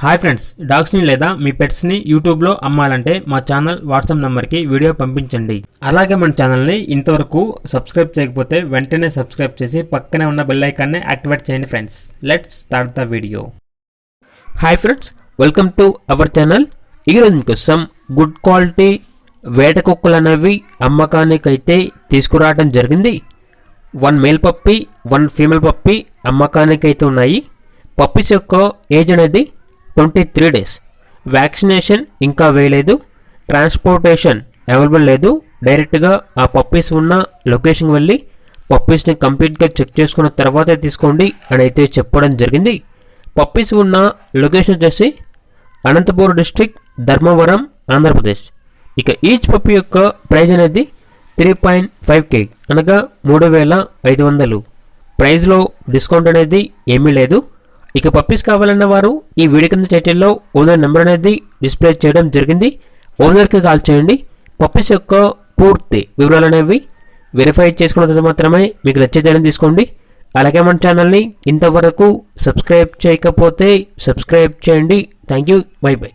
Hi friends, డాగ్స్ని లేదా మీ పెట్స్ని యూట్యూబ్లో అమ్మాలంటే మా ఛానల్ వాట్సాప్ నెంబర్కి వీడియో పంపించండి. అలాగే మన ఛానల్ని ఇంతవరకు సబ్స్క్రైబ్ చేయకపోతే వెంటనే సబ్స్క్రైబ్ చేసి పక్కనే ఉన్న బెల్ ఐకాన్ని యాక్టివేట్ చేయండి friends. Let's start the video. Hi friends, welcome to our channel. ఈరోజు మీకోసం గుడ్ క్వాలిటీ వేట కుక్కలు అనేవి అమ్మకానికైతే తీసుకురావడం జరిగింది. 1 మేల్ పప్పి 1 ఫీమేల్ పప్పి అమ్మకానికైతే ఉన్నాయి. పప్పీస్ యొక్క ఏజ్ అనేది 23 డేస్. వ్యాక్సినేషన్ ఇంకా వేయలేదు. ట్రాన్స్పోర్టేషన్ అవైలబుల్ లేదు. డైరెక్ట్గా ఆ పప్పీస్ ఉన్న లొకేషన్కి వెళ్ళి పప్పీస్ని కంప్లీట్గా చెక్ చేసుకున్న తర్వాతే తీసుకోండి అని అయితే చెప్పడం జరిగింది. పప్పీస్ ఉన్న లొకేషన్ వచ్చేసి అనంతపూర్ డిస్ట్రిక్ట్, ధర్మవరం, ఆంధ్రప్రదేశ్. ఇక ఈచ్ పప్పీ యొక్క ప్రైజ్ అనేది 3.5K అనగా 3500. ప్రైజ్లో డిస్కౌంట్ అనేది ఏమీ లేదు. ఇక పప్పీస్ కావాలన్న వారు ఈ వీడియో కింద టైటిల్లో ఓనర్ నెంబర్ అనేది డిస్ప్లే చేయడం జరిగింది. ఓనర్కి కాల్ చేయండి. పప్పీస్ యొక్క పూర్తి వివరాలు అనేవి వెరిఫై చేసుకున్న తర్వాత మాత్రమే మీకు నచ్చేదని తీసుకోండి. అలాగే మన ఛానల్ని ఇంతవరకు సబ్స్క్రైబ్ చేయకపోతే సబ్స్క్రైబ్ చేయండి. Thank you. By by.